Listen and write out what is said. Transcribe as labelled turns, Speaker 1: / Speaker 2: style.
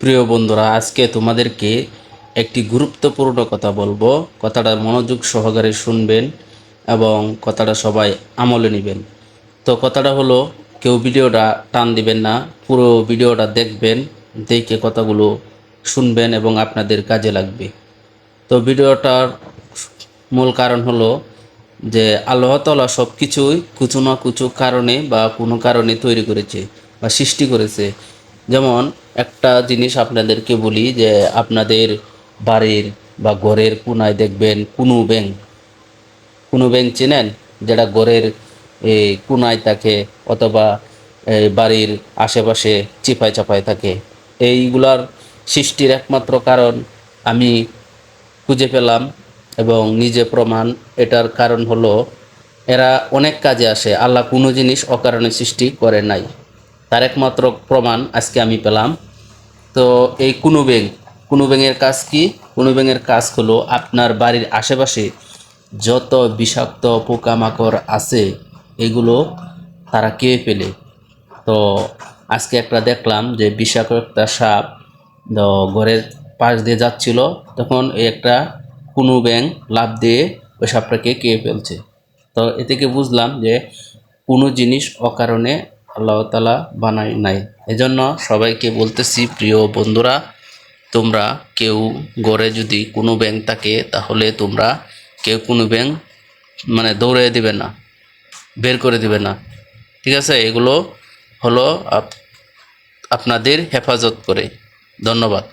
Speaker 1: প্রিয় বন্ধুরা, আজকে তোমাদেরকে একটি গুরুত্বপূর্ণ কথা বলবো। কথাটা মনোযোগ সহকারে শুনবেন এবং কথাটা সবাই আমলে নেবেন। তো কথাটা হলো, কেউ ভিডিওটা টান দিবেন না, পুরো ভিডিওটা দেখবেন, দেখে কথাগুলো শুনবেন এবং আপনাদের কাজে লাগবে। তো ভিডিওটার মূল কারণ হলো যে আল্লাহ তাআলা সব কিছুই কিছু না কিছু কারণে বা কোনো কারণে তৈরি করেছে বা সৃষ্টি করেছে। যেমন একটা জিনিস আপনাদেরকে বলি, যে আপনাদের বাড়ির বা ঘরের কোনায় দেখবেন কোনো ব্যাঙ চেনেন, যেটা ঘরের এই কোনায় থাকে অথবা এই বাড়ির আশেপাশে চিপায় চাপায় থাকে। এইগুলার সৃষ্টির একমাত্র কারণ আমি খুঁজে পেলাম এবং নিজে প্রমাণ। এটার কারণ হলো, এরা অনেক কাজে আসে, আল্লাহ কোনো জিনিস অকারণে সৃষ্টি করে নাই। তার একমাত্র প্রমাণ আজকে আমি পেলাম। তো এই কুনু ব্যাঙের কাজ কি? কুনু ব্যাঙের কাজ হলো আপনার বাড়ির আশেপাশে যত বিষাক্ত পোকামাকড় আছে এগুলো তারা খেয়ে ফেলে। তো আজকে একটা দেখলাম যে বিষাক্ত একটা সাপ তো ঘরের পাশ দিয়ে যাচ্ছিল, তখন এই একটা কুনু ব্যাঙ লাফ দিয়ে ওই সাপটাকে খেয়ে ফেলছে। তো এ থেকে বুঝলাম যে কোনো জিনিস অকারণে আল্লাহ তাআলা বানায় নাই। এজন্য সবাইকে বলতেছি, প্রিয় বন্ধুরা, তোমরা কেউ ঘরে যদি কোনো ব্যাঙ থাকে তাহলে তোমরা কেউ কোনো ব্যাঙ দৌড়ে দিবে না, বের করে দিবে না। ঠিক আছে? এগুলো হলো আপনাদের হেফাজত করে। ধন্যবাদ।